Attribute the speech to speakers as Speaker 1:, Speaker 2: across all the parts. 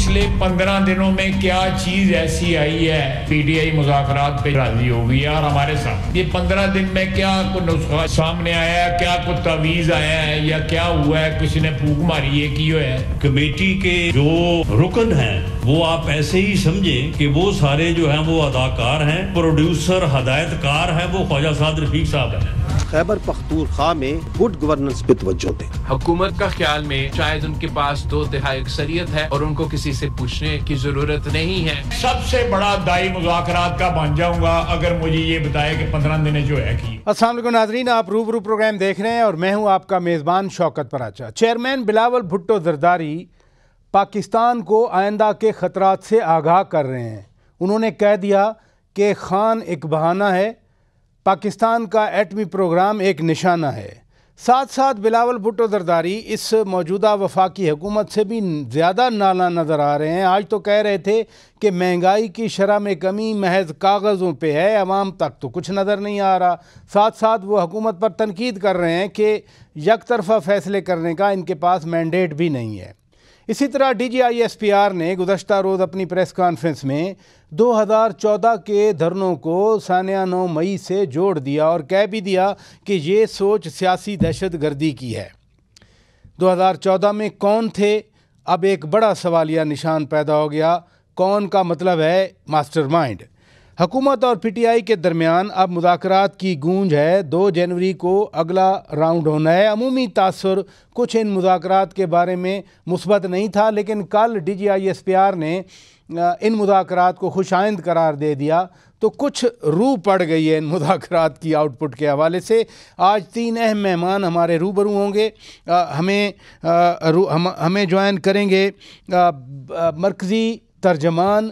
Speaker 1: پچھلے 15 دنوں میں کیا چیز ایسی آئی ہے پی ٹی آئی مذاکرات پہ راضی ہو گئی اور ہمارے ساتھ یہ 15 دن میں کیا کوئی نسخہ سامنے آیا ہے, کیا کوئی تعویذ آیا ہے یا کیا ہوا ہے, کسی نے پھونک ماری ہے کی ہے.
Speaker 2: کمیٹی کے جو رکن ہیں وہ آپ ایسے ہی سمجھیں کہ وہ سارے جو ہیں وہ اداکار ہیں, پروڈیوسر ہدایت کار ہیں وہ خواجہ سعد رفیق صاحب ہیں.
Speaker 3: خیبر پختونخوا میں گڈ گورننس پہ توجہ دیں.
Speaker 4: حکومت کا خیال میں شاید ان کے پاس 2/3 اکثریت ہے اور ان کو کسی سے پوچھنے کی ضرورت نہیں ہے.
Speaker 1: سب سے بڑا دائی مذاکرات کا بن جاؤں گا اگر مجھے یہ بتائے کہ 15 دن جو ہے کی.
Speaker 5: السلام علیکم ناظرین, آپ روبرو پروگرام دیکھ رہے ہیں اور میں ہوں آپ کا میزبان شوکت پراچا. چیئرمین بلاول بھٹو زرداری پاکستان کو آئندہ کے خطرات سے آگاہ کر رہے ہیں. انہوں نے کہہ دیا کہ خان ایک بہانہ ہے, پاکستان کا ایٹمی پروگرام ایک نشانہ ہے. ساتھ ساتھ بلاول بھٹو زرداری اس موجودہ وفاقی حکومت سے بھی زیادہ نالاں نظر آ رہے ہیں. آج تو کہہ رہے تھے کہ مہنگائی کی شرح میں کمی محض کاغذوں پہ ہے, عوام تک تو کچھ نظر نہیں آ رہا. ساتھ ساتھ وہ حکومت پر تنقید کر رہے ہیں کہ یک طرفہ فیصلے کرنے کا ان کے پاس مینڈیٹ بھی نہیں ہے. اسی طرح D G I S P R نے گزشتہ روز اپنی پریس کانفرنس میں 2014 کے دھرنوں کو سانیہ 9 مئی سے جوڑ دیا اور کہہ بھی دیا کہ یہ سوچ سیاسی دہشت گردی کی ہے. 2014 میں کون تھے؟ اب ایک بڑا سوالیہ نشان پیدا ہو گیا. کون کا مطلب ہے ماسٹر مائنڈ. حکومت اور پی ٹی آئی کے درمیان اب مذاکرات کی گونج ہے. 2 جنوری کو اگلا راؤنڈ ہونا ہے. عمومی تاثر کچھ ان مذاکرات کے بارے میں مثبت نہیں تھا, لیکن کل D G I S P R نے ان مذاکرات کو خوش آئند قرار دے دیا تو کچھ روح پڑ گئی ہے ان مذاکرات کی آؤٹ پٹ کے حوالے سے. آج 3 اہم مہمان ہمارے روبرو ہوں گے. ہمیں جوائن کریں گے مرکزی ترجمان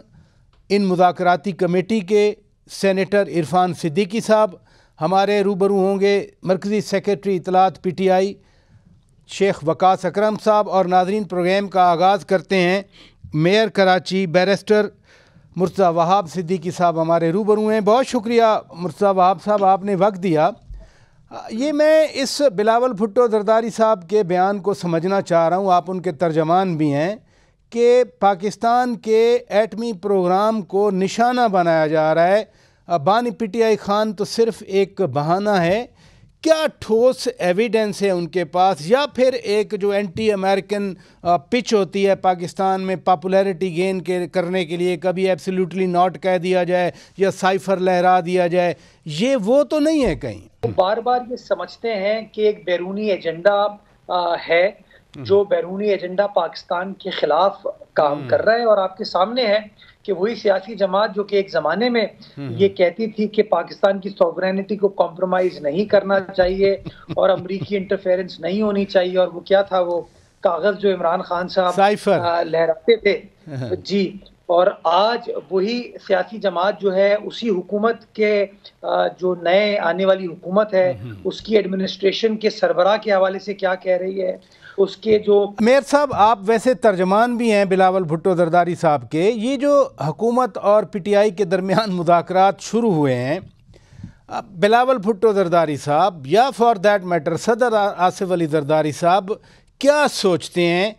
Speaker 5: ان مذاکراتی کمیٹی کے سینیٹر عرفان صدیقی صاحب. ہمارے روبرو ہوں گے مرکزی سیکریٹری اطلاعات پی ٹی آئی شیخ وقاص اکرم صاحب. اور ناظرین, پروگرام کا آغاز کرتے ہیں. میئر کراچی بیرسٹر مرتضیٰ وہاب صدیقی صاحب ہمارے روبرو ہیں. بہت شکریہ مرتضیٰ وہاب صاحب, آپ نے وقت دیا. یہ میں اس بلاول بھٹو زرداری صاحب کے بیان کو سمجھنا چاہ رہا ہوں, آپ ان کے ترجمان بھی ہیں, کہ پاکستان کے ایٹمی پروگرام کو نشانہ بنایا جا رہا ہے. بانی پی ٹی آئی خان تو صرف ایک بہانہ ہے. کیا ٹھوس ایویڈنس ہے ان کے پاس, یا پھر ایک جو اینٹی امریکن پچ ہوتی ہے پاکستان میں پاپولیرٹی گین کرنے کے لیے, کبھی ایبسلیوٹلی ناٹ کہہ دیا جائے یا سائفر لہرا دیا جائے, یہ وہ تو نہیں ہے کہیں؟
Speaker 6: بار بار یہ سمجھتے ہیں کہ ایک بیرونی ایجنڈا ہے جو بیرونی ایجنڈا پاکستان کے خلاف کام کر رہا ہے, اور آپ کے سامنے ہے کہ وہی سیاسی جماعت جو کہ ایک زمانے میں یہ کہتی تھی کہ پاکستان کی سوورینٹی کو کمپرومائز نہیں کرنا چاہیے اور امریکی انٹرفیرنس نہیں ہونی چاہیے, اور وہ کیا تھا وہ کاغذ جو عمران خان صاحب لہراتے تھے جی. اور آج وہی سیاسی جماعت جو ہے اسی حکومت کے جو نئے آنے والی حکومت ہے اس کی ایڈمنسٹریشن کے سربراہ کے حوالے سے کیا کہہ رہی ہے. اس کے جو
Speaker 5: میئر صاحب, آپ ویسے ترجمان بھی ہیں بلاول بھٹو زرداری صاحب کے, یہ جو حکومت اور پی ٹی آئی کے درمیان مذاکرات شروع ہوئے ہیں, بلاول بھٹو زرداری صاحب یا فار دیٹ میٹر صدر آصف علی زرداری صاحب کیا سوچتے ہیں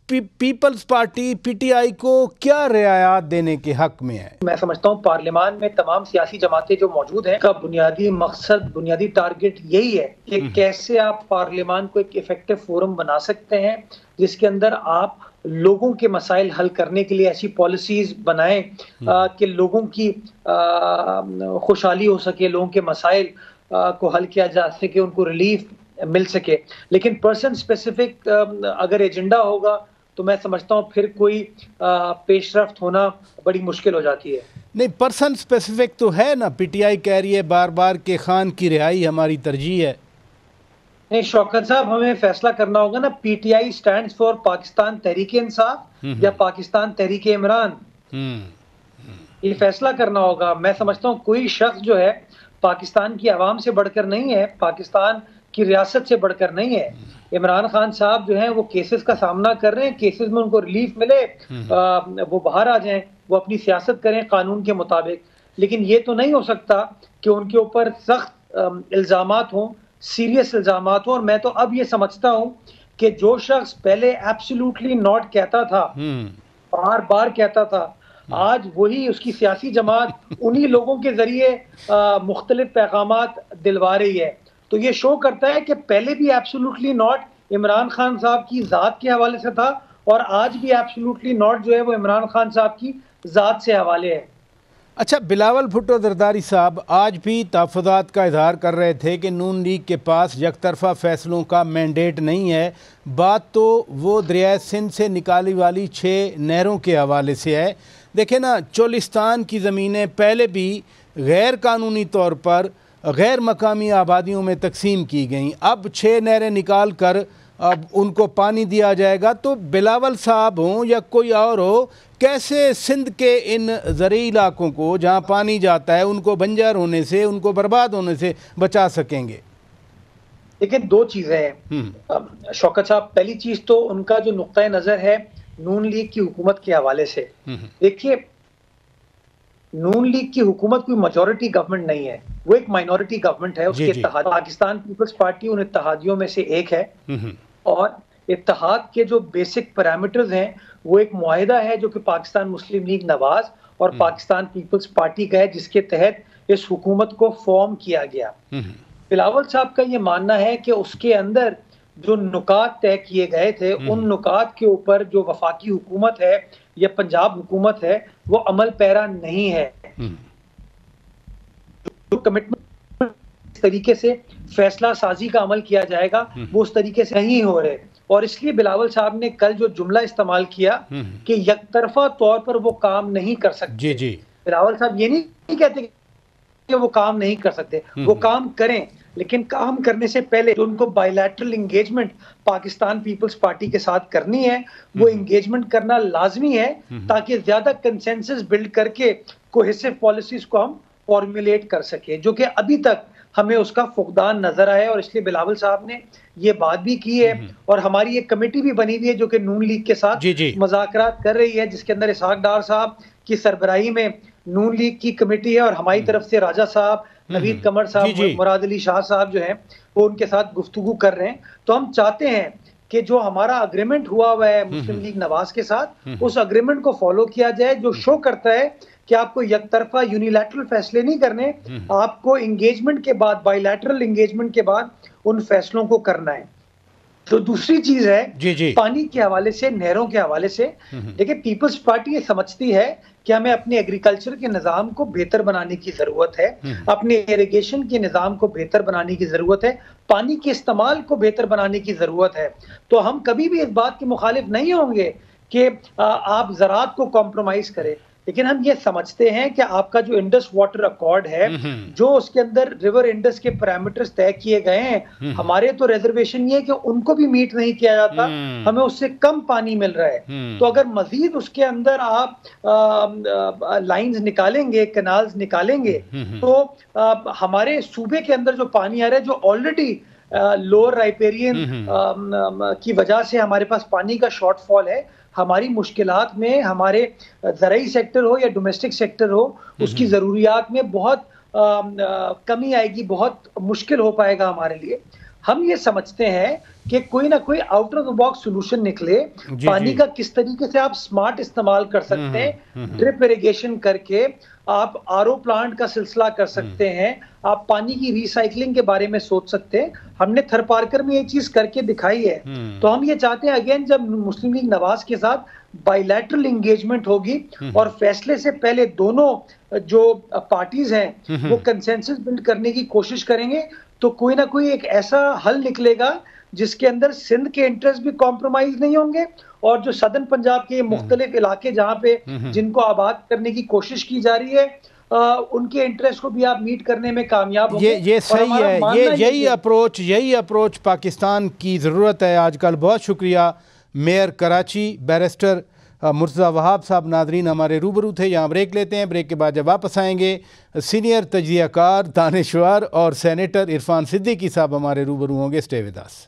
Speaker 5: Peoples Party P T I کو کیا رعایات دینے کے حق میں ہے؟
Speaker 6: میں سمجھتا ہوں پارلیمان میں تمام سیاسی جماعتیں جو موجود ہیں کا بنیادی مقصد, بنیادی ٹارگٹ یہی ہے کہ کیسے آپ پارلیمان کو ایک ایفیکٹو فورم بنا سکتے ہیں جس کے اندر آپ لوگوں کے مسائل حل کرنے کے لیے ایسی پالیسیز بنائیں کہ لوگوں کی خوشحالی ہو سکے, لوگوں کے مسائل کو حل کیا جا سکے, ان کو ریلیف مل سکے. لیکن پرسن اسپیسیفک اگر ایجنڈا ہوگا تو میں سمجھتا ہوں پھر کوئی پیش رفت ہونا بڑی مشکل ہو جاتی ہے.
Speaker 5: نہیں, پرسن اسپیسیفک تو ہے نا, پی ٹی آئی کہہ رہی ہے بار بار کہ خان کی رہائی ہماری ترجیح ہے.
Speaker 6: نہیں شوکت صاحب, ہمیں فیصلہ کرنا ہوگا نا, پی T I stands for Pakistan Tehreek Insaf یا پاکستان تحریک عمران, یہ فیصلہ کرنا ہوگا. میں سمجھتا ہوں کوئی شخص جو ہے پاکستان کی عوام سے بڑھ کر نہیں ہے, پاکستان کی ریاست سے بڑھ کر نہیں ہے. عمران خان صاحب جو ہیں وہ کیسز کا سامنا کر رہے ہیں, کیسز میں ان کو ریلیف ملے, وہ باہر آ جائیں, وہ اپنی سیاست کریں قانون کے مطابق. لیکن یہ تو نہیں ہو سکتا کہ ان کے اوپر سخت الزامات ہوں, سیریس الزامات ہوں. اور میں تو اب یہ سمجھتا ہوں کہ جو شخص پہلے ایبسولوٹلی ناٹ کہتا تھا بار بار کہتا تھا، آج وہی اس کی سیاسی جماعت انہی لوگوں کے ذریعے مختلف پیغامات دلوا رہی ہے. تو یہ شو کرتا ہے کہ پہلے بھی ایبسولوٹلی ناٹ عمران خان صاحب کی ذات کے حوالے سے تھا، اور آج بھی ایبسولوٹلی ناٹ جو ہے وہ عمران خان صاحب کی ذات سے حوالے ہے.
Speaker 5: اچھا، بلاول بھٹو زرداری صاحب آج بھی تحفظات کا اظہار کر رہے تھے کہ نون لیگ کے پاس یک طرفہ فیصلوں کا مینڈیٹ نہیں ہے. بات تو وہ دریائے سندھ سے نکالی والی 6 نہروں کے حوالے سے ہے. دیکھیں نا، چولستان کی زمینیں پہلے بھی غیر قانونی طور پر غیر مقامی آبادیوں میں تقسیم کی گئیں، اب 6 نہریں نکال کر اب ان کو پانی دیا جائے گا. تو بلاول صاحب ہوں یا کوئی اور ہو، کیسے سندھ کے ان زرعی علاقوں کو جہاں پانی جاتا ہے ان کو بنجر ہونے سے، ان کو برباد ہونے سے بچا سکیں گے؟
Speaker 6: لیکن 2 چیزیں ہیں شوکت صاحب. پہلی چیز تو ان کا جو نقطۂ نظر ہے نون لیگ کی حکومت کے حوالے سے. دیکھیے، نون لیگ کی حکومت کوئی میجورٹی گورنمنٹ نہیں ہے، وہ ایک مائنورٹی گورنمنٹ ہے. اس کے اتحاد پاکستان پیپلز پارٹی ان اتحادیوں میں سے ایک ہے، اور اتحاد کے جو بیسک پیرامیٹرز ہیں وہ ایک معاہدہ ہے جو کہ پاکستان مسلم لیگ نواز اور پاکستان پیپلز پارٹی کا ہے، جس کے تحت اس حکومت کو فارم کیا گیا. بلاول صاحب کا یہ ماننا ہے کہ اس کے اندر جو نکات طے کیے گئے تھے ان نکات کے اوپر جو وفاقی حکومت ہے یا پنجاب حکومت ہے وہ عمل پیرا نہیں ہے. جو کمٹمنٹ اس طریقے سے فیصلہ سازی کا عمل کیا جائے گا وہ اس طریقے سے نہیں ہو رہے، اور اس لیے بلاول صاحب نے کل جو جملہ استعمال کیا کہ یک طرفہ طور پر وہ کام نہیں کر سکتے. بلاول صاحب یہ نہیں کہتے کہ وہ کام نہیں کر سکتے، وہ کام کریں، لیکن کام کرنے سے پہلے جو ان کو bilateral engagement Pakistan Peoples Party کے ساتھ کرنی ہے وہ انگیجمنٹ کرنا لازمی ہے، تاکہ زیادہ کنسنسس بلڈ کر کے کوہیسو پالیسیز کو ہم فارمولیٹ کر سکے، جو کہ ابھی تک ہمیں اس کا فقدان نظر آیا. اور اس لیے بلاول صاحب نے یہ بات بھی کی ہے، اور ہماری ایک کمیٹی بھی بنی ہوئی ہے جو کہ نون لیگ کے ساتھ مذاکرات کر رہی ہے، جس کے اندر اسحاق ڈار صاحب کی سربراہی میں نون لیگ کی کمیٹی ہے، اور ہماری طرف سے راجہ صاحب، نوید قمر صاحب، مراد علی شاہ صاحب جو ہیں وہ ان کے ساتھ گفتگو کر رہے ہیں. تو ہم چاہتے ہیں کہ جو ہمارا اگریمنٹ ہوا ہے مسلم لیگ نواز کے ساتھ، اس اگریمنٹ کو فالو کیا جائے، جو شو کرتا ہے کہ آپ کو یک طرفہ یونیلیٹرل فیصلے نہیں کرنے، آپ کو انگیجمنٹ کے بعد، بائی لیٹرل انگیجمنٹ کے بعد ان فیصلوں کو کرنا ہے. تو دوسری چیز ہے پانی کے حوالے سے، نہروں کے حوالے سے. دیکھیں، پیپلز پارٹی یہ سمجھتی ہے کہ ہمیں اپنے ایگریکلچر کے نظام کو بہتر بنانے کی ضرورت ہے، اپنے ایریگیشن کے نظام کو بہتر بنانے کی ضرورت ہے، پانی کے استعمال کو بہتر بنانے کی ضرورت ہے. تو ہم کبھی بھی اس بات کے مخالف نہیں ہوں گے کہ آپ زراعت کو کمپرومائز کریں، لیکن ہم یہ سمجھتے ہیں کہ آپ کا جو انڈس واٹر ایکارڈ ہے، جو اس کے اندر ریور انڈس کے پیرامیٹرز طے کیے گئے ہیں، ہمارے تو ریزرویشن یہ ہے کہ ان کو بھی میٹ نہیں کیا جاتا، ہمیں اس سے کم پانی مل رہا ہے. تو اگر مزید اس کے اندر آپ لائنز نکالیں گے، کنالز نکالیں گے، تو ہمارے صوبے کے اندر جو پانی آ رہا ہے، جو آلریڈی لوور رائپیرین کی وجہ سے ہمارے پاس پانی کا شارٹ فال ہے، ہماری مشکلات میں، ہمارے زرعی سیکٹر ہو یا ڈومیسٹک سیکٹر ہو، اس کی ضروریات میں بہت کمی آئے گی، بہت مشکل ہو پائے گا ہمارے لیے. ہم یہ سمجھتے ہیں کہ کوئی نہ کوئی out of the box solution نکلے. پانی کا کس طریقے سے آپ سمارٹ استعمال کر سکتے ہیں، ڈرپ اریگیشن کر کے آپ RO پلانٹ کا سلسلہ کر سکتے ہیں، آپ پانی کی ریسائکلنگ کے بارے میں سوچ سکتے ہیں. ہم نے تھر پارکر میں یہ چیز کر کے دکھائی ہے. تو ہم یہ چاہتے ہیں اگین جب مسلم لیگ نواز کے ساتھ بائی لیٹرل انگیجمنٹ ہوگی اور فیصلے سے پہلے دونوں جو پارٹیز ہیں وہ کنسنسس بلڈ کرنے کی کوشش کریں گے، تو کوئی نہ کوئی ایک ایسا حل نکلے گا جس کے اندر سندھ کے انٹرسٹ بھی کمپرومائز نہیں ہوں گے، اور جو سدرن پنجاب کے مختلف علاقے جہاں پہ جن کو آباد کرنے کی کوشش کی جا رہی ہے، ان کے انٹرسٹ کو بھی آپ میٹ کرنے میں کامیاب ہوں گے.
Speaker 5: یہ صحیح ہے، یہی اپروچ پاکستان کی ضرورت ہے آج کل. بہت شکریہ میئر کراچی بیرسٹر مرتضیٰ وہاب صاحب. ناظرین، ہمارے روبرو تھے. یہاں بریک لیتے ہیں. بریک کے بعد جب واپس آئیں گے سینئر تجزیہ کار، دانشور اور سینیٹر عرفان صدیقی صاحب ہمارے روبرو ہوں گے. Stay with us.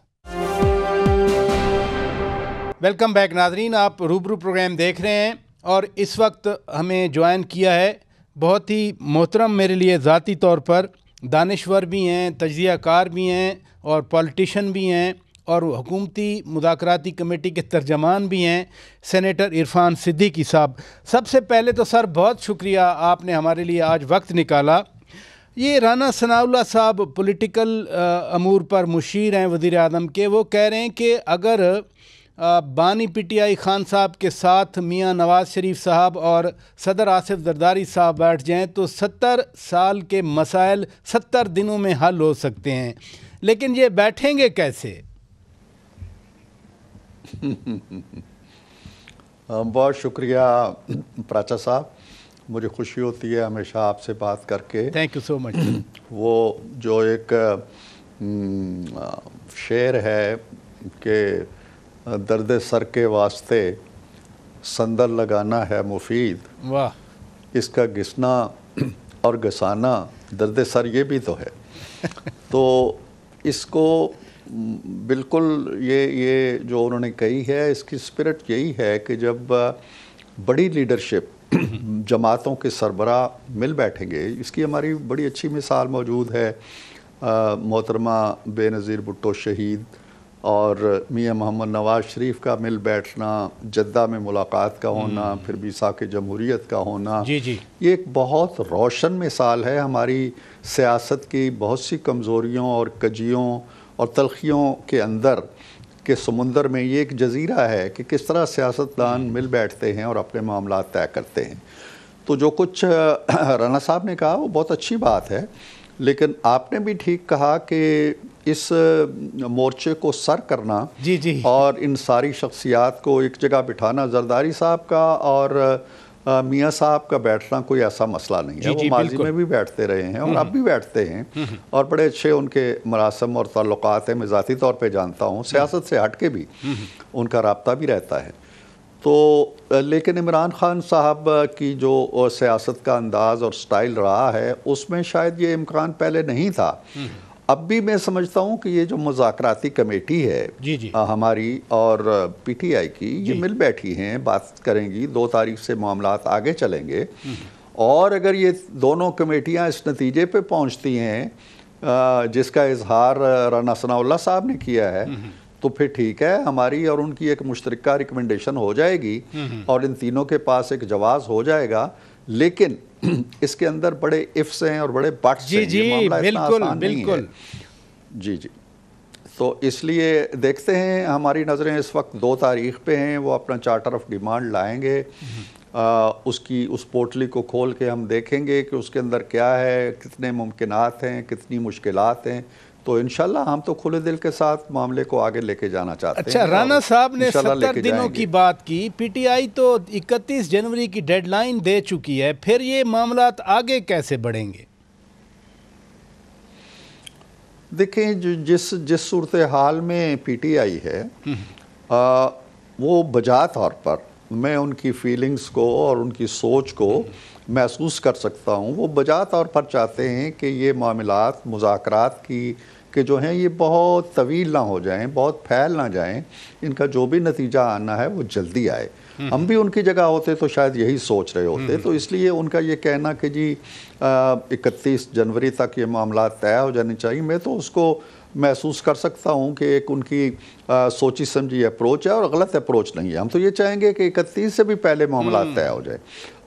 Speaker 5: Welcome back ناظرین، آپ روبرو پروگرام دیکھ رہے ہیں، اور اس وقت ہمیں جوائن کیا ہے بہت ہی محترم، میرے لیے ذاتی طور پر دانشور بھی ہیں، تجزیہ کار بھی ہیں اور پولیٹیشین بھی ہیں، اور حکومتی مذاکراتی کمیٹی کے ترجمان بھی ہیں سینیٹر عرفان صدیقی صاحب۔ سب سے پہلے تو سر بہت شکریہ، آپ نے ہمارے لیے آج وقت نکالا۔ یہ رانا ثناء اللہ صاحب پولیٹیکل امور پر مشیر ہیں وزیر اعظم کے، وہ کہہ رہے ہیں کہ اگر بانی پی ٹی آئی خان صاحب کے ساتھ میاں نواز شریف صاحب اور صدر آصف زرداری صاحب بیٹھ جائیں تو 70 سال کے مسائل 70 دنوں میں حل ہو سکتے ہیں، لیکن یہ بیٹھیں گے کیسے؟
Speaker 7: بہت شکریہ پراچا صاحب، مجھے خوشی ہوتی ہے ہمیشہ آپ سے بات کر کے۔
Speaker 5: تھینک یو سو مچ۔
Speaker 7: وہ جو ایک شعر ہے کہ درد سر کے واسطے صندل لگانا ہے مفید،
Speaker 5: واہ،
Speaker 7: اس کا گھسنا اور گھسانا درد سر یہ بھی تو ہے۔ تو اس کو بالکل یہ جو انہوں نے کہی ہے، اس کی اسپرٹ یہی ہے کہ جب بڑی لیڈرشپ جماعتوں کے سربراہ مل بیٹھیں گے، اس کی ہماری بڑی اچھی مثال موجود ہے، محترمہ بے نظیر بھٹو شہید اور میاں محمد نواز شریف کا مل بیٹھنا، جدہ میں ملاقات کا ہونا، پھر میثاق جمہوریت کا ہونا،
Speaker 5: جی
Speaker 7: یہ ایک بہت روشن مثال ہے ہماری سیاست کی بہت سی کمزوریوں اور کجیوں اور تلخیوں کے اندر کہ سمندر میں یہ ایک جزیرہ ہے کہ کس طرح سیاستدان مل بیٹھتے ہیں اور اپنے معاملات طے کرتے ہیں۔ تو جو کچھ رانا صاحب نے کہا وہ بہت اچھی بات ہے، لیکن آپ نے بھی ٹھیک کہا کہ اس مورچے کو سر کرنا
Speaker 5: جی
Speaker 7: اور ان ساری شخصیات کو ایک جگہ بٹھانا، زرداری صاحب کا اور میاں صاحب کا بیٹھنا کوئی ایسا مسئلہ نہیں ہے، وہ ماضی میں بھی بیٹھتے رہے ہیں اور اب بھی بیٹھتے ہیں اور بڑے اچھے ان کے مراسم اور تعلقات ہیں، میں ذاتی طور پہ جانتا ہوں، سیاست سے ہٹ کے بھی ان کا رابطہ بھی رہتا ہے۔ تو لیکن عمران خان صاحب کی جو سیاست کا انداز اور سٹائل رہا ہے اس میں شاید یہ امکان پہلے نہیں تھا۔ اب بھی میں سمجھتا ہوں کہ یہ جو مذاکراتی کمیٹی ہے ہماری اور پی ٹی آئی کی، یہ مل بیٹھی ہیں، بات کریں گی، 2 تاریخ سے معاملات آگے چلیں گے، اور اگر یہ دونوں کمیٹیاں اس نتیجے پہ پہنچتی ہیں جس کا اظہار رانا ثناء اللہ صاحب نے کیا ہے، تو پھر ٹھیک ہے، ہماری اور ان کی ایک مشترکہ ریکمنڈیشن ہو جائے گی اور ان تینوں کے پاس ایک جواز ہو جائے گا، لیکن اس کے اندر بڑے افس ہیں اور بڑے بٹس ہیں، یہ معاملہ اتنا آسان نہیں ہے۔ جی تو اس لیے دیکھتے ہیں، ہماری نظریں اس وقت 2 تاریخ پہ ہیں، وہ اپنا چارٹر آف ڈیمانڈ لائیں گے، اس پورٹلی کو کھول کے ہم دیکھیں گے کہ اس کے اندر کیا ہے، کتنے ممکنات ہیں، کتنی مشکلات ہیں، تو انشاءاللہ ہم تو کھلے دل کے ساتھ معاملے کو آگے لے کے جانا چاہتے ہیں۔
Speaker 5: اچھا، رانا صاحب نے 70 دنوں کی بات کی، پی ٹی آئی تو 31 جنوری کی ڈیڈ لائن دے چکی ہے، پھر یہ معاملات آگے کیسے بڑھیں گے؟
Speaker 7: دیکھیں، جس صورتحال میں پی ٹی آئی ہے وہ بجا طور پر میں ان کی فیلنگز کو اور ان کی سوچ کو محسوس کر سکتا ہوں، وہ بجا طور پر چاہتے ہیں کہ یہ معاملات مذاکرات کے جو ہیں یہ بہت طویل نہ ہو جائیں، بہت پھیل نہ جائیں، ان کا جو بھی نتیجہ آنا ہے وہ جلدی آئے۔ ہم بھی ان کی جگہ ہوتے تو شاید یہی سوچ رہے ہوتے، تو اس لیے ان کا یہ کہنا کہ جی 31 جنوری تک یہ معاملات طے ہو جانے چاہیے، میں تو اس کو محسوس کر سکتا ہوں کہ ایک ان کی سوچی سمجھی اپروچ ہے اور غلط اپروچ نہیں ہے۔ ہم تو یہ چاہیں گے کہ 31 سے بھی پہلے معاملات طے ہو جائے،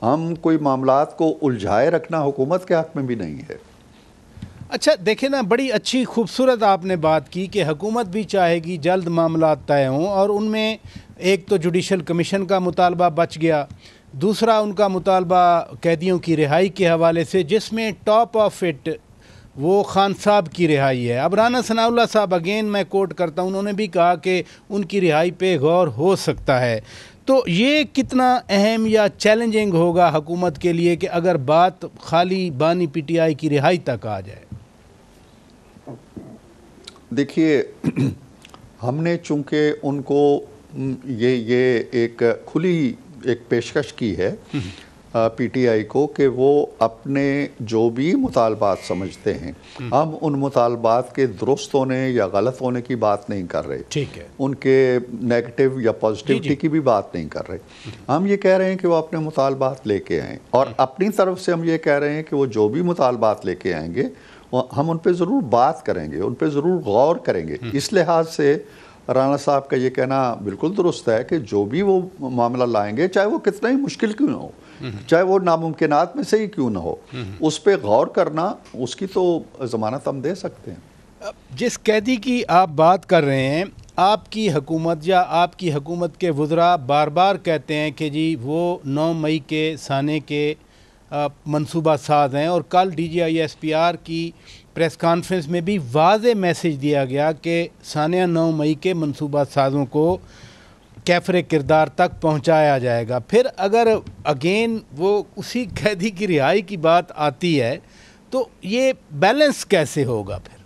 Speaker 7: ہم کوئی معاملات کو الجھائے رکھنا حکومت کے حق میں بھی نہیں ہے۔
Speaker 5: اچھا دیکھیں نا، بڑی اچھی خوبصورت آپ نے بات کی کہ حکومت بھی چاہے گی جلد معاملات طے ہوں، اور ان میں ایک تو جوڈیشل کمیشن کا مطالبہ بچ گیا، دوسرا ان کا مطالبہ قیدیوں کی رہائی کے حوالے سے، جس میں ٹاپ آف اٹ وہ خان صاحب کی رہائی ہے۔ اب رانا ثناء اللہ صاحب اگین میں کوٹ کرتا ہوں، انہوں نے بھی کہا کہ ان کی رہائی پہ غور ہو سکتا ہے، تو یہ کتنا اہم یا چیلنجنگ ہوگا حکومت کے لیے کہ اگر بات خالی بانی پی ٹی آئی کی رہائی تک آ جائے؟
Speaker 7: دیکھیے، ہم نے چونکہ ان کو یہ ایک کھلی ایک پیشکش کی ہے پی ٹی آئی کو کہ وہ اپنے جو بھی مطالبات سمجھتے ہیں، ہم ان مطالبات کے درست ہونے یا غلط ہونے کی بات نہیں کر رہے،
Speaker 5: ٹھیک ہے،
Speaker 7: ان کے نیگیٹو یا پازیٹیوٹی کی بھی بات نہیں کر رہے، ہم یہ کہہ رہے ہیں کہ وہ اپنے مطالبات لے کے آئیں، اور اپنی طرف سے ہم یہ کہہ رہے ہیں کہ وہ جو بھی مطالبات لے کے آئیں گے ہم ان پہ ضرور بات کریں گے، ان پہ ضرور غور کریں گے۔ اس لحاظ سے رانا صاحب کا یہ کہنا بالکل درست ہے کہ جو بھی وہ معاملہ لائیں گے چاہے وہ کتنا ہی مشکل کیوں نہ ہو، چاہے وہ ناممکنات میں سے ہی کیوں نہ ہو، اس پہ غور کرنا، اس کی تو ضمانت ہم دے سکتے ہیں۔
Speaker 5: جس قیدی کی آپ بات کر رہے ہیں، آپ کی حکومت یا آپ کی حکومت کے وزراء بار بار کہتے ہیں کہ جی وہ 9 مئی کے سانے کے منصوبہ ساز ہیں، اور کل DGISPR کی پریس کانفرنس میں بھی واضح میسج دیا گیا کہ سانیہ 9 مئی کے منصوبہ سازوں کو کیفر کردار تک پہنچایا جائے گا۔ پھر اگر اگین وہ اسی قیدی کی رہائی کی بات آتی ہے تو یہ بیلنس کیسے ہوگا پھر؟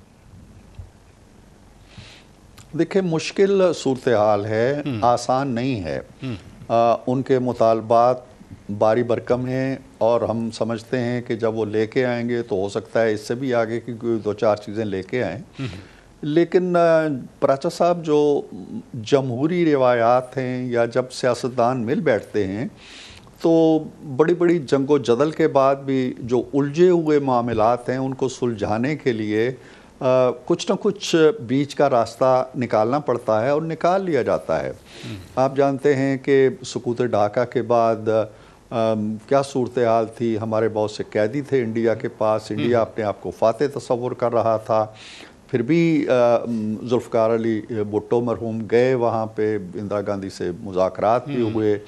Speaker 7: دیکھیں مشکل صورتحال ہے، آسان نہیں ہے، ان کے مطالبات باری برکم ہیں، اور ہم سمجھتے ہیں کہ جب وہ لے کے آئیں گے تو ہو سکتا ہے اس سے بھی آگے کی کوئی 2-4 چیزیں لے کے آئیں، لیکن پراچا صاحب جو جمہوری روایات ہیں یا جب سیاستدان مل بیٹھتے ہیں تو بڑی بڑی جنگ و جدل کے بعد بھی جو الجھے ہوئے معاملات ہیں ان کو سلجھانے کے لیے کچھ نہ کچھ بیچ کا راستہ نکالنا پڑتا ہے، اور نکال لیا جاتا ہے۔ آپ جانتے ہیں کہ سقوط ڈھاکہ کے بعد کیا صورتحال تھی، ہمارے بہت سے قیدی تھے انڈیا کے پاس، انڈیا اپنے آپ کو فاتح تصور کر رہا تھا، پھر بھی ذوالفقار علی بھٹو مرحوم گئے وہاں پہ، اندرا گاندھی سے مذاکرات بھی ہوئے،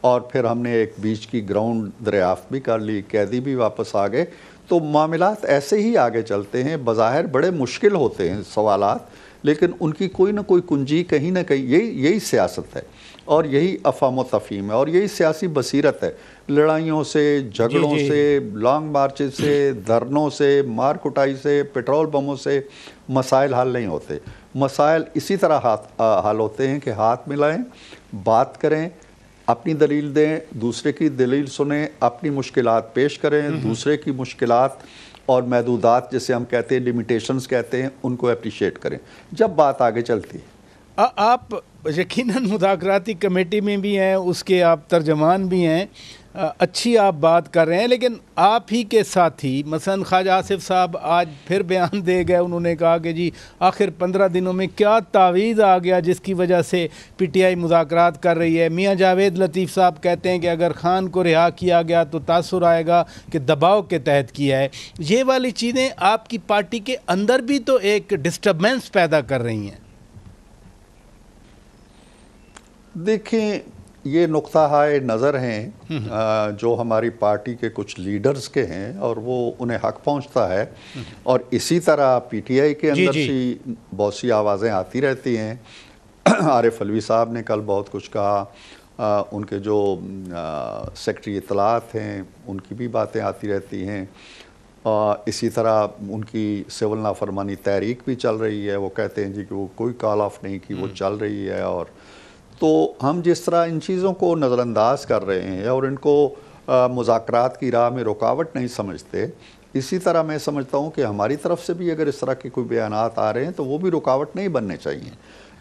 Speaker 7: اور پھر ہم نے ایک بیچ کی گراؤنڈ دریافت بھی کر لی، قیدی بھی واپس آ گئے۔ تو معاملات ایسے ہی آگے چلتے ہیں، بظاہر بڑے مشکل ہوتے ہیں سوالات، لیکن ان کی کوئی نہ کوئی کنجی کہیں نہ کہیں، یہی سیاست ہے، اور یہی افہام و تفہیم ہے، اور یہی سیاسی بصیرت ہے۔ لڑائیوں سے، جھگڑوں سے، لانگ مارچز سے، دھرنوں سے، مار کٹائی سے، پیٹرول بموں سے مسائل حل نہیں ہوتے۔ مسائل اسی طرح حل ہوتے ہیں کہ ہاتھ ملائیں، بات کریں، اپنی دلیل دیں، دوسرے کی دلیل سنیں، اپنی مشکلات پیش کریں، دوسرے کی مشکلات اور محدودات جسے ہم کہتے ہیں، لیمیٹیشنز کہتے ہیں، ان کو اپریشیٹ کریں، جب بات آگے چلتی ہے۔
Speaker 5: آپ یقیناً مذاکراتی کمیٹی میں بھی ہیں، اس کے آپ ترجمان بھی ہیں، اچھی آپ بات کر رہے ہیں، لیکن آپ ہی کے ساتھی مثلا خواجہ آصف صاحب آج پھر بیان دے گئے، انہوں نے کہا کہ جی آخر 15 دنوں میں کیا تعویذ آ گیا جس کی وجہ سے PTI مذاکرات کر رہی ہے۔ میاں جاوید لطیف صاحب کہتے ہیں کہ اگر خان کو رہا کیا گیا تو تاثر آئے گا کہ دباؤ کے تحت کیا ہے۔ یہ والی چیزیں آپ کی پارٹی کے اندر بھی تو ایک ڈسٹربنس پیدا کر رہی ہیں۔
Speaker 7: دیکھیں یہ نقطہ ہائے نظر ہیں جو ہماری پارٹی کے کچھ لیڈرز کے ہیں، اور وہ انہیں حق پہنچتا ہے، اور اسی طرح PTI کے اندر سی بہت سی آوازیں آتی رہتی ہیں۔ عارف علوی صاحب نے کل بہت کچھ کہا، ان کے جو سیکرٹری اطلاعات ہیں ان کی بھی باتیں آتی رہتی ہیں، اسی طرح ان کی سول نافرمانی تحریک بھی چل رہی ہے، وہ کہتے ہیں جی کہ وہ کوئی کال آف نہیں کی، وہ چل رہی ہے۔ اور تو ہم جس طرح ان چیزوں کو نظر انداز کر رہے ہیں اور ان کو مذاکرات کی راہ میں رکاوٹ نہیں سمجھتے، اسی طرح میں سمجھتا ہوں کہ ہماری طرف سے بھی اگر اس طرح کے کوئی بیانات آ رہے ہیں تو وہ بھی رکاوٹ نہیں بننے چاہیے۔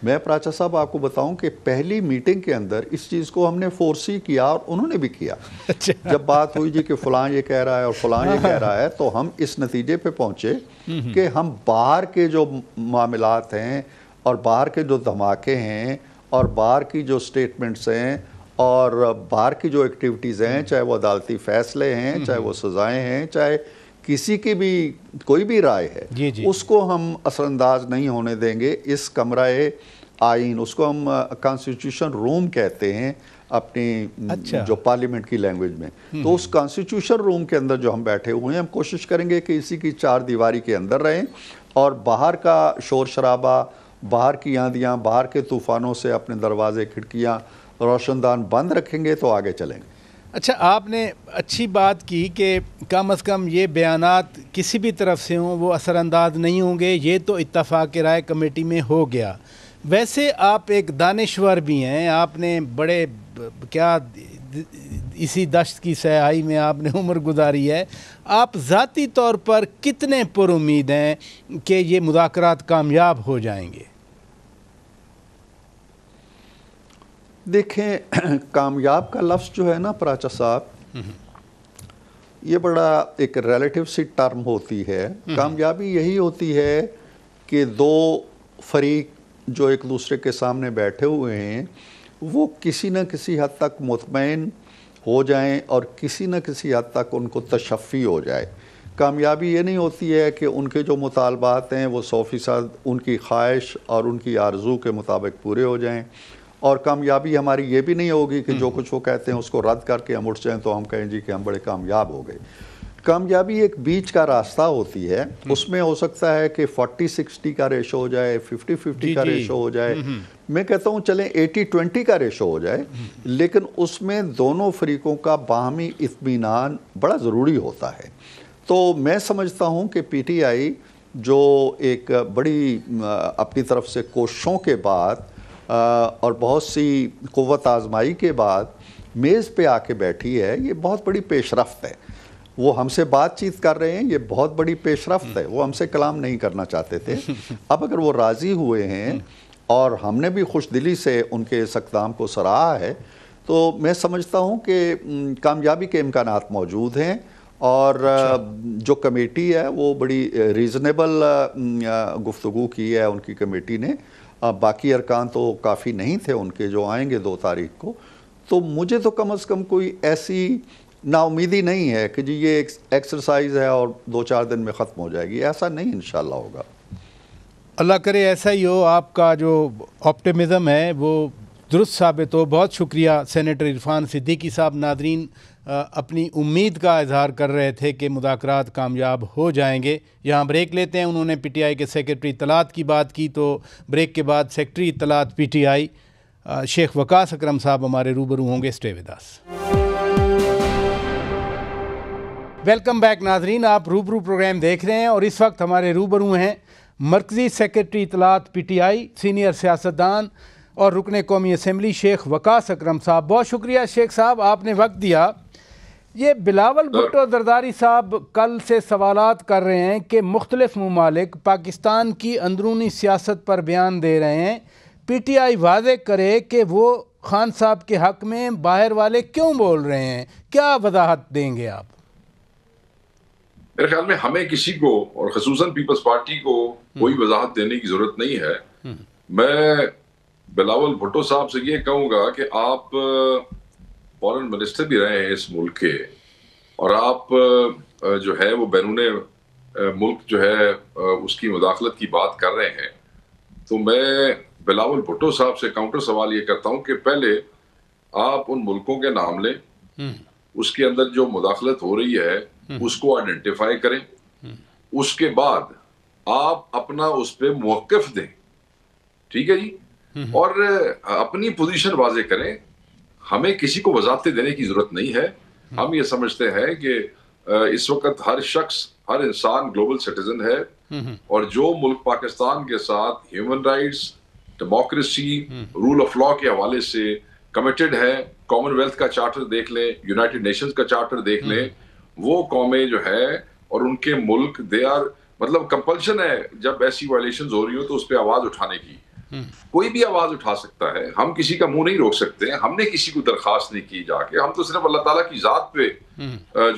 Speaker 7: میں پراچا صاحب آپ کو بتاؤں کہ پہلی میٹنگ کے اندر اس چیز کو ہم نے فورسی کیا، اور انہوں نے بھی کیا۔ جب بات ہوئی جی کہ فلاں یہ کہہ رہا ہے اور فلاں یہ کہہ رہا ہے، تو ہم اس نتیجے پہ پہنچے کہ ہم باہر کے جو معاملات ہیں اور باہر کے جو دھماکے ہیں اور باہر کی جو سٹیٹمنٹس ہیں اور باہر کی جو ایکٹیویٹیز ہیں، چاہے وہ عدالتی فیصلے ہیں، چاہے وہ سزائیں ہیں، چاہے کسی کی بھی کوئی بھی رائے ہے، اس کو ہم اثر انداز نہیں ہونے دیں گے۔ اس کمرہ آئین، اس کو ہم کانسٹیٹیوشن روم کہتے ہیں اپنی جو پارلیمنٹ کی لینگویج میں، تو اس کانسٹیٹیوشن روم کے اندر جو ہم بیٹھے ہوئے ہیں، ہم کوشش کریں گے کہ اسی کی 4 دیواری کے اندر رہیں، اور باہر کا شور شرابہ، باہر کی آندیاں، باہر کے طوفانوں سے اپنے دروازے کھڑکیاں روشن دان بند رکھیں گے تو آگے چلیں گے۔
Speaker 5: اچھا، آپ نے اچھی بات کی کہ کم از کم یہ بیانات کسی بھی طرف سے ہوں وہ اثر انداز نہیں ہوں گے، یہ تو اتفاق رائے کمیٹی میں ہو گیا۔ ویسے آپ ایک دانشور بھی ہیں، آپ نے بڑے کیا اسی دشت کی سیاحی میں آپ نے عمر گزاری ہے، آپ ذاتی طور پر کتنے پر امید ہیں کہ یہ مذاکرات کامیاب ہو جائیں گے؟
Speaker 7: دیکھیں، کامیاب کا لفظ جو ہے نا پراچا صاحب، یہ بڑا ایک ریلیٹیو سی ٹرم ہوتی ہے۔ کامیابی یہی ہوتی ہے کہ 2 فریق جو ایک دوسرے کے سامنے بیٹھے ہوئے ہیں وہ کسی نہ کسی حد تک مطمئن ہو جائیں اور کسی نہ کسی حد تک ان کو تشفی ہو جائے. کامیابی یہ نہیں ہوتی ہے کہ ان کے جو مطالبات ہیں وہ 100% ان کی خواہش اور ان کی آرزو کے مطابق پورے ہو جائیں, اور کامیابی ہماری یہ بھی نہیں ہوگی کہ جو کچھ وہ کہتے ہیں اس کو رد کر کے ہم اٹھ جائیں تو ہم کہیں جی کہ ہم بڑے کامیاب ہو گئے. کامیابی ایک بیچ کا راستہ ہوتی ہے, اس میں ہو سکتا ہے کہ 40-60 کا ریشو ہو جائے, 50-50 کا ریشو ہو جائے, میں کہتا ہوں چلیں 80-20 کا ریشو ہو جائے, لیکن اس میں دونوں فریقوں کا باہمی اطمینان بڑا ضروری ہوتا ہے. تو میں سمجھتا ہوں کہ پی ٹی آئی جو ایک بڑی اپنی طرف سے کوششوں کے بعد اور بہت سی قوت آزمائی کے بعد میز پہ آ کے بیٹھی ہے, یہ بہت بڑی پیش رفت ہے. وہ ہم سے بات چیت کر رہے ہیں, یہ بہت بڑی پیش رفت ہے. وہ ہم سے کلام نہیں کرنا چاہتے تھے, اب اگر وہ راضی ہوئے ہیں اور ہم نے بھی خوش دلی سے ان کے اس اقدام کو سراہا ہے, تو میں سمجھتا ہوں کہ کامیابی کے امکانات موجود ہیں. اور جو کمیٹی ہے وہ بڑی ریزنیبل گفتگو کی ہے ان کی کمیٹی نے. باقی ارکان تو کافی نہیں تھے ان کے جو آئیں گے 2 تاریخ کو. تو مجھے تو کم از کم کوئی ایسی نا امیدی نہیں ہے کہ جی یہ ایکسرسائز ہے اور 2-4 دن میں ختم ہو جائے گی, ایسا نہیں انشاءاللہ ہوگا.
Speaker 5: اللہ کرے ایسا ہی ہو. آپ کا جو آپٹیمزم ہے وہ درست ثابت ہو. بہت شکریہ سینیٹر عرفان صدیقی صاحب. ناظرین اپنی امید کا اظہار کر رہے تھے کہ مذاکرات کامیاب ہو جائیں گے. یہاں بریک لیتے ہیں. انہوں نے پی ٹی آئی کے سیکرٹری اطلاعات کی بات کی, تو بریک کے بعد سیکرٹری اطلاعات پی ٹی آئی شیخ وقاص اکرم صاحب ہمارے روبرو ہوں گے. Stay with us. Welcome back ناظرین, آپ روبرو پروگرام دیکھ رہے ہیں اور اس وقت ہمارے روبرو ہیں مرکزی سیکرٹری اطلاعات پی ٹی آئی, سینئر سیاستدان اور رکن قومی اسمبلی شیخ وقاص اکرم صاحب. بہت شکریہ شیخ صاحب, آپ نے وقت دیا. یہ بلاول بھٹو زرداری صاحب کل سے سوالات کر رہے ہیں کہ مختلف ممالک پاکستان کی اندرونی سیاست پر بیان دے رہے ہیں. پی ٹی آئی واضح کرے کہ وہ خان صاحب کے حق میں باہر والے کیوں بول رہے ہیں, کیا وضاحت دیں گے آپ؟
Speaker 8: میرے خیال میں ہمیں کسی کو اور خصوصاً پیپلز پارٹی کو کوئی وضاحت دینے کی ضرورت نہیں ہے. میں بلاول بھٹو صاحب سے یہ کہوں گا کہ آپ فارن منسٹر بھی رہے ہیں اس ملک کے, اور آپ جو ہے وہ بیرون ملک جو ہے اس کی مداخلت کی بات کر رہے ہیں. تو میں بلاول بھٹو صاحب سے کاؤنٹر سوال یہ کرتا ہوں کہ پہلے آپ ان ملکوں کے نام لیں, اس کے اندر جو مداخلت ہو رہی ہے اس کو آئیڈینٹیفائی کریں, اس کے بعد آپ اپنا اس پہ موقف دیں. ٹھیک ہے جی, اور اپنی پوزیشن واضح کریں. ہمیں کسی کو وضاحتیں دینے کی ضرورت نہیں ہے. ہم یہ سمجھتے ہیں کہ اس وقت ہر شخص, ہر انسان گلوبل سٹیزن ہے, اور جو ملک پاکستان کے ساتھ human rights, democracy, rule of law کے حوالے سے کمیٹڈ ہے, کامن ویلتھ کا چارٹر دیکھ لیں, یونائٹڈ نیشنز کا چارٹر دیکھ لیں, وہ قومیں جو ہے اور ان کے ملک دے آر, مطلب کمپلشن ہے جب ایسی وائلیشنز ہو رہی ہو تو اس پہ آواز اٹھانے کی. کوئی بھی آواز اٹھا سکتا ہے, ہم کسی کا منہ نہیں روک سکتے. ہم نے کسی کو درخواست نہیں کی جا کے, ہم تو صرف اللہ تعالیٰ کی ذات پہ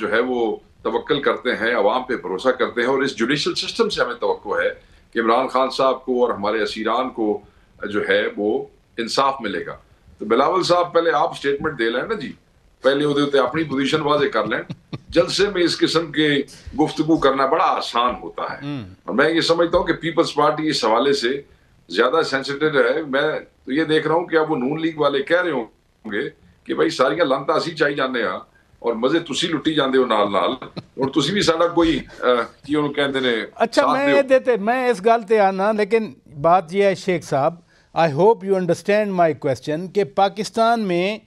Speaker 8: جو ہے وہ توکل کرتے ہیں, عوام پہ بھروسہ کرتے ہیں, اور اس جوڈیشل سسٹم سے ہمیں توقع ہے کہ عمران خان صاحب کو اور ہمارے اسیران کو جو ہے وہ انصاف ملے گا. تو بلاول صاحب پہلے آپ سٹیٹمنٹ دے لیں نا جی, پہلے ہوتے اپنی پوزیشن واضح کر لیں. جلسے میں اس قسم کے گفتگو کرنا بڑا آسان ہوتا ہے, اور میں یہ سمجھتا ہوں کہ پیپلز پارٹی اس حوالے سے زیادہ سینسیٹیو ہے. میں تو یہ دیکھ رہا ہوں کہ اب وہ نون لیگ والے کہہ رہے ہوں گے کہ بھائی ساریاں لانتا اسی چاہی جانے ہاں اور مزے تسی لٹی جاندے ہو نال نال, اور تسی بھی ساڈا کوئی کی انہوں کہندے نے.
Speaker 5: اچھا میں اس گل تے آنا, لیکن بات یہ ہے شیخ صاحب, I hope you understand my question, کہ پاکستان میں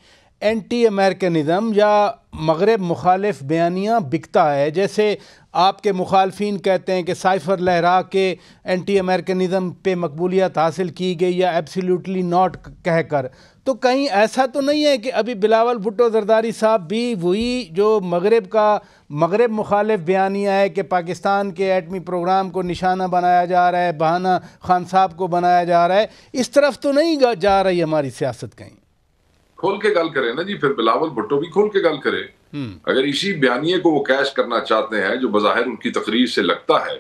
Speaker 5: اینٹی امریکنزم یا مغرب مخالف بیانیاں بکتا ہے. جیسے آپ کے مخالفین کہتے ہیں کہ سائفر لہرا کے اینٹی امریکنزم پہ مقبولیت حاصل کی گئی یا ایبسلیوٹلی ناٹ کہہ کر, تو کہیں ایسا تو نہیں ہے کہ ابھی بلاول بھٹو زرداری صاحب بھی وہی جو مغرب مخالف بیانیہ ہے کہ پاکستان کے ایٹمی پروگرام کو نشانہ بنایا جا رہا ہے, بہانہ خان صاحب کو بنایا جا رہا ہے, اس طرف تو نہیں جا رہی ہماری سیاست کہیں؟
Speaker 8: کھول کے گل کریں نا جی, پھر بلاول بھٹو بھی کھول کے گل کرے. اگر اسی بیانیے کو وہ کیش کرنا چاہتے ہیں جو بظاہر ان کی تقریر سے لگتا ہے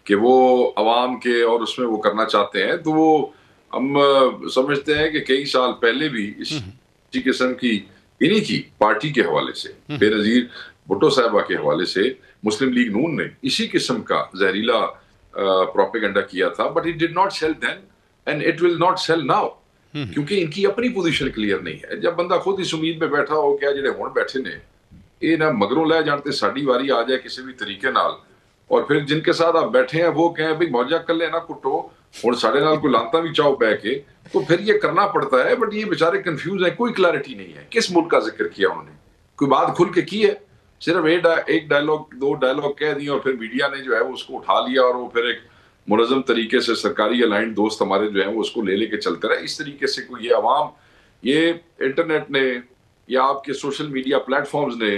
Speaker 8: کہ وہ عوام کے اور اس میں وہ کرنا چاہتے ہیں, تو وہ ہم سمجھتے ہیں کہ کئی سال پہلے بھی اسی قسم کی انہی کی پارٹی کے حوالے سے بے نظیر بھٹو صاحبہ کے حوالے سے مسلم لیگ نون نے اسی قسم کا زہریلا پروپیگنڈا کیا تھا, but it did not sell then and it will not sell now, کیونکہ ان کی اپنی پوزیشن کلیئر نہیں ہے. جب بندہ خود اس امید میں بیٹھا ہو کہ جڑے ہون بیٹھے نے یہ نہ مگروں لے جانتے ساڑی واری آ جائے کسی بھی طریقے نال, اور پھر جن کے ساتھ آپ بیٹھے ہیں وہ کہیں بھئی موجہ کر لیں نہ کٹو اور ساڑھے نال کوئی لانتا بھی چاہو بہ کے, تو پھر یہ کرنا پڑتا ہے. بٹ یہ بیچارے کنفیوز ہیں, کوئی کلیئرٹی نہیں ہے کس ملک کا ذکر کیا انہوں نے, کوئی بات کھل کے کی ہے, صرف ایک ڈائلاگ دو ڈائلاگ کہہ دی اور پھر میڈیا نے جو ہے وہ اس کو اٹھا لیا اور وہ پھر ایک منظم طریقے سے سرکاری الائنڈ دوست ہمارے جو ہیں وہ اس کو لے کے چلتے رہے. اس طریقے سے کوئی یہ عوام, یہ انٹرنیٹ نے یا آپ کے سوشل میڈیا پلیٹ فارمز نے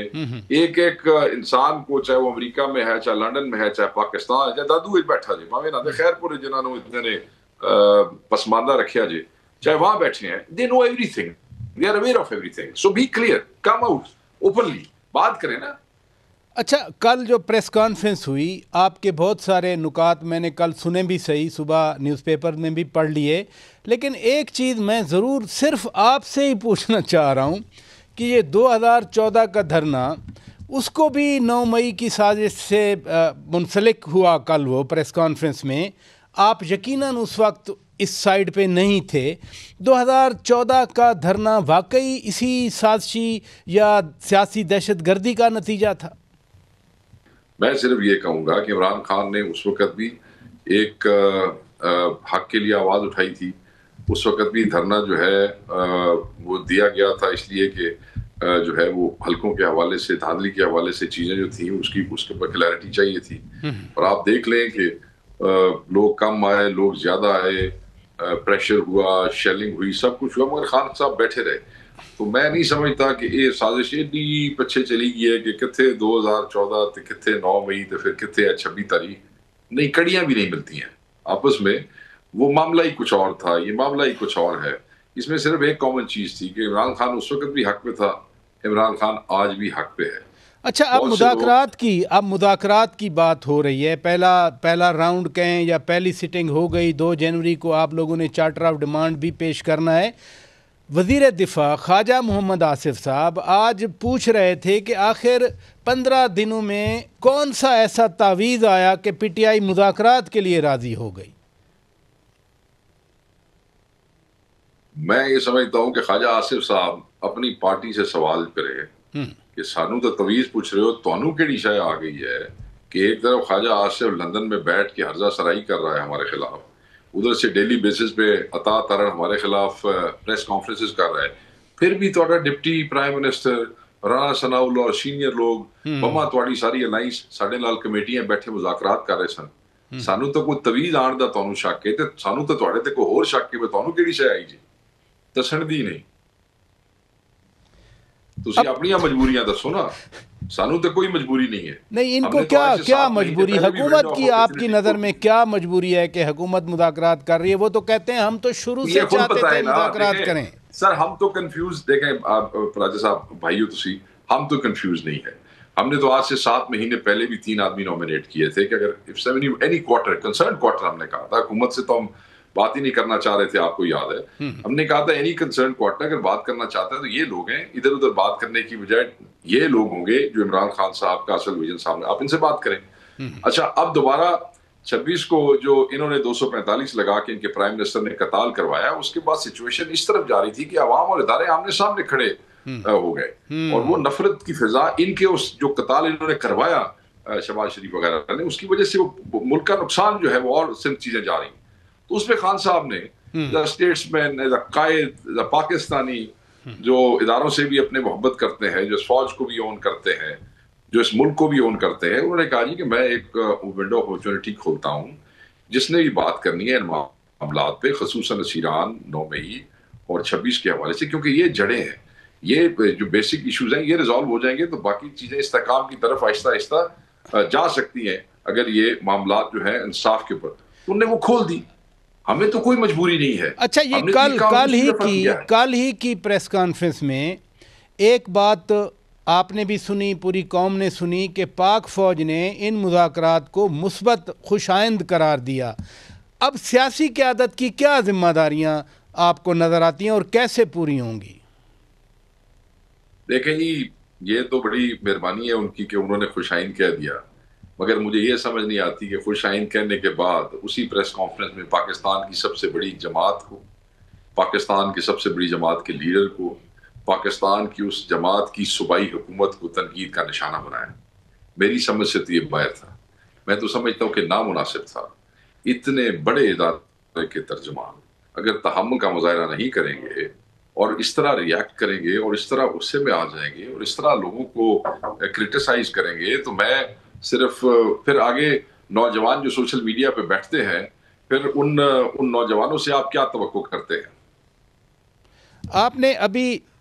Speaker 8: ایک ایک انسان کو, چاہے وہ امریکہ میں ہے, چاہے لنڈن میں ہے, چاہے پاکستان ہے, چاہے دادو بیٹھا جائے ماوے نہ خیر پورے جنہوں نے اتنے نے پسماندہ رکھیا جائے, چاہے وہاں بیٹھے ہیں, they know everything, they are aware of everything, so be clear, come out openly, بات کریں نا.
Speaker 5: اچھا, کل جو پریس کانفرنس ہوئی آپ کے بہت سارے نکات میں نے کل سنے بھی صحیح, صبح نیوز پیپر میں بھی پڑھ لیے, لیکن ایک چیز میں ضرور صرف آپ سے ہی پوچھنا چاہ رہا ہوں کہ یہ 2014 کا دھرنا اس کو بھی 9 مئی کی سازش سے منسلک ہوا. کل وہ پریس کانفرنس میں آپ یقیناً اس وقت اس سائڈ پہ نہیں تھے. 2014 کا دھرنا واقعی اسی سازشی یا سیاسی دہشت گردی کا نتیجہ تھا؟
Speaker 8: میں صرف یہ کہوں گا کہ عمران خان نے اس وقت بھی ایک حق کے لیے آواز اٹھائی تھی. اس وقت بھی دھرنا جو ہے وہ دیا گیا تھا اس لیے کہ جو ہے وہ حلقوں کے حوالے سے, دھاندلی کے حوالے سے چیزیں جو تھیں اس کے اوپر کلیئرٹی چاہیے تھی. اور آپ دیکھ لیں کہ لوگ کم آئے, لوگ زیادہ آئے, پریشر ہوا, شیلنگ ہوئی, سب کچھ ہوا, مگر خان صاحب بیٹھے رہے. تو میں نہیں سمجھتا کہ یہ سازش اتنی پیچھے چلی گئی ہے کہ کتنے 2014 تے کتنے 9 مئی تے پھر کتنے 26 تاریخ, نہیں, کڑیاں بھی نہیں ملتی ہیں آپس میں. وہ معاملہ ہی کچھ اور تھا, یہ معاملہ ہی کچھ اور ہے. اس میں صرف ایک کامن چیز تھی کہ عمران خان اس وقت بھی حق پہ تھا, عمران خان آج بھی حق پہ ہے.
Speaker 5: اچھا, اب مذاکرات کی بات ہو رہی ہے. پہلا راؤنڈ کہیں یا پہلی سٹنگ ہو گئی, 2 جنوری کو آپ لوگوں نے چارٹر آف ڈیمانڈ بھی پیش کرنا ہے. وزیر دفاع خواجہ محمد آصف صاحب آج پوچھ رہے تھے کہ آخر 15 دنوں میں کون سا ایسا تعویذ آیا کہ پی ٹی آئی مذاکرات کے لیے راضی ہو گئی؟
Speaker 8: میں یہ سمجھتا ہوں کہ خواجہ آصف صاحب اپنی پارٹی سے سوال کرے کہ سانو تو تویز پوچھ رہے ہو, تانوں کیڑی شے آ گئی ہے کہ ایک طرف خواجہ آصف لندن میں بیٹھ کے ہرزہ سرائی کر رہا ہے ہمارے خلاف, ادھر سے ڈیلی بیسس پہ عطا ترن ہمارے خلاف پریس کانفرنسز کر رہا ہے, پھر بھی تہاڈا ڈپٹی پرائم منسٹر رانا ثناء اللہ اور سینئر لوگ بما تہاڈی ساری الائنس ساڈے نال کمیٹیاں بیٹھے مذاکرات کر رہے سن. سانو تو کوئی تویز آن دا تانوں شک ہے, تے سانو تو تہاڈے تے کوئی ہور شک ہے, تانوں کیڑی شے آئی جی دسن دی نہیں. تسی اپنی مجبوریاں دسو نا, سانو تو کوئی مجبوری نہیں ہے.
Speaker 5: نہیں, ان کو کیا مجبوری, حکومت کی آپ کی نظر میں کیا مجبوری ہے کہ حکومت مذاکرات کر رہی ہے؟ وہ تو کہتے ہیں ہم تو شروع سے چاہتے تھے مذاکرات کریں.
Speaker 8: سر ہم تو کنفیوز, دیکھیں راجہ صاحب بھائیو تسی, ہم تو کنفیوز نہیں ہے. ہم نے تو آج سے 7 مہینے پہلے بھی 3 آدمی نومینیٹ کیے تھے کہ اگر اینی کوارٹر کنسرن کوارٹر, ہم نے کہا تھا حکومت سے تو ہم بات ہی نہیں کرنا چاہ رہے تھے, آپ کو یاد ہے. ہم نے کہا تھا اینی کنسرن کوارٹر اگر بات کرنا چاہتا ہے تو یہ لوگ ہیں, ادھر ادھر بات کرنے کی بجائے یہ لوگ ہوں گے جو عمران خان صاحب کا اصل ویژن سامنے, آپ ان سے بات کریں. اچھا, اب دوبارہ 26 کو جو انہوں نے 245 لگا کے ان کے پرائم منسٹر نے قتال کروایا, اس کے بعد سچویشن اس طرف جا رہی تھی کہ عوام اور ادارے آمنے سامنے کھڑے ہو گئے, اور وہ نفرت کی فضا ان کے اس جو قتال انہوں نے کروایا شہباز شریف وغیرہ نے, اس کی وجہ سے وہ ملک کا نقصان جو ہے وہ اور سند چیزیں جا رہی. تو اس پہ خان صاحب نے as a statesman, as a قائد, ایز اے پاکستانی جو اداروں سے بھی اپنے محبت کرتے ہیں, جو اس فوج کو بھی اون کرتے ہیں, جو اس ملک کو بھی اون کرتے ہیں, انہوں نے کہا جی کہ میں ایک ونڈو آف اپرچونٹی کھولتا ہوں, جس نے بھی بات کرنی ہے ان معاملات پہ, خصوصاً اسیران 9 مئی اور 26 کے حوالے سے, کیونکہ یہ جڑیں ہیں, یہ جو بیسک ایشوز ہیں یہ ریزالو ہو جائیں گے تو باقی چیزیں استحکام کی طرف آہستہ آہستہ جا سکتی ہیں اگر یہ معاملات جو ہیں انصاف کے اوپر. انہوں نے وہ کھول دی, ہمیں تو کوئی مجبوری نہیں ہے.
Speaker 5: اچھا, یہ کل ہی کی پریس کانفرنس میں ایک بات آپ نے بھی سنی, پوری قوم نے سنی, کہ پاک فوج نے ان مذاکرات کو مثبت خوش آئند قرار دیا. اب سیاسی قیادت کی کیا ذمہ داریاں آپ کو نظر آتی ہیں اور کیسے پوری ہوں گی؟
Speaker 8: دیکھیں جی، یہ تو بڑی مہربانی ہے ان کی کہ انہوں نے خوش آئند کہہ دیا، مگر مجھے یہ سمجھ نہیں آتی کہ خوش آئند کہنے کے بعد اسی پریس کانفرنس میں پاکستان کی سب سے بڑی جماعت کو، پاکستان کی سب سے بڑی جماعت کے لیڈر کو، پاکستان کی اس جماعت کی صوبائی حکومت کو تنقید کا نشانہ بنایا۔ میری سمجھ سے تو یہ باہر تھا، میں تو سمجھتا ہوں کہ نامناسب تھا۔ اتنے بڑے ادارے کے ترجمان اگر تحمل کا مظاہرہ نہیں کریں گے اور اس طرح ریاکٹ کریں گے اور اس طرح غصے میں آ جائیں گے اور اس طرح لوگوں کو کرٹیسائز کریں گے، تو میں صرف پھر آگے نوجوان جو سوشل میڈیا پہ بیٹھتے ہیں، پھر ان نوجوانوں سے آپ کیا توقع کرتے ہیں؟
Speaker 5: آپ نے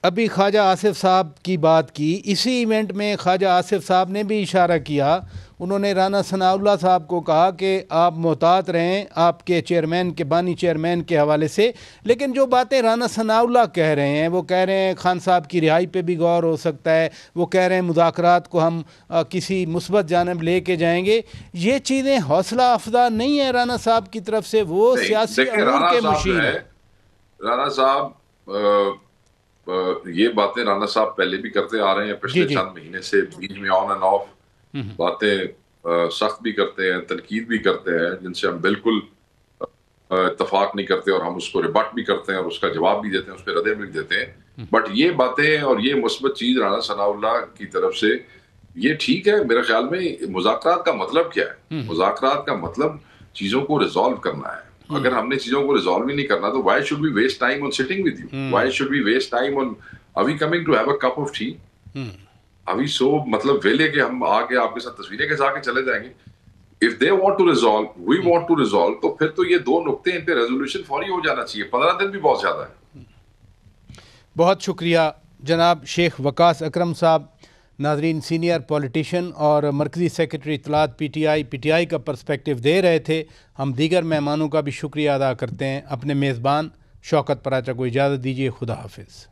Speaker 5: ابھی خواجہ آصف صاحب کی بات کی، اسی ایونٹ میں خواجہ آصف صاحب نے بھی اشارہ کیا، انہوں نے رانا ثناء اللہ صاحب کو کہا کہ آپ محتاط رہیں آپ کے چیئرمین کے بانی چیئرمین کے حوالے سے، لیکن جو باتیں رانا ثناء اللہ کہہ رہے ہیں، وہ کہہ رہے ہیں خان صاحب کی رہائی پہ بھی غور ہو سکتا ہے، وہ کہہ رہے ہیں مذاکرات کو ہم کسی مثبت جانب لے کے جائیں گے، یہ چیزیں حوصلہ افزا نہیں ہے رانا صاحب کی طرف سے؟ وہ سیاسی امور کے مشیر ہیں۔
Speaker 8: رانا صاحب یہ باتیں رانا صاحب پہلے بھی کرتے آ رہے ہیں، پچھلے چند مہینے سے بیچ میں آن اینڈ آف باتیں سخت بھی کرتے ہیں، تنقید بھی کرتے ہیں، جن سے ہم بالکل اتفاق نہیں کرتے، اور ہم اس کو ریبٹ بھی کرتے ہیں اور اس کا جواب بھی دیتے ہیں، اس پہ ردے بھی دیتے ہیں۔ بٹ یہ باتیں اور یہ مثبت چیز رانا ثناء اللہ کی طرف سے یہ ٹھیک ہے۔ میرے خیال میں مذاکرات کا مطلب کیا ہے؟ مذاکرات کا مطلب چیزوں کو ریزالو کرنا ہے۔ اگر ہم نے چیزوں کو ریزالو ہی نہیں کرنا تو why should we waste time on sitting with you? Why should we waste time on are we coming to have a cup of tea? ابھی سو مطلب ویلے کہ ہم آ کے آپ کے ساتھ تصویریں کھینچا کے چلے جائیں گے؟ If they want to resolve, we want to resolve، تو پھر تو یہ دو نقطے ان پہ ریزولوشن فوری ہو جانا چاہیے۔ 15 دن بھی بہت زیادہ ہے۔
Speaker 5: بہت شکریہ جناب شیخ وقاص اکرم صاحب۔ ناظرین، سینئر پولیٹیشین اور مرکزی سیکرٹری اطلاعات پی ٹی آئی کا پرسپیکٹیو دے رہے تھے۔ ہم دیگر مہمانوں کا بھی شکریہ ادا کرتے ہیں۔ اپنے میزبان شوکت پراچا کو اجازت دیجیے۔ خدا حافظ۔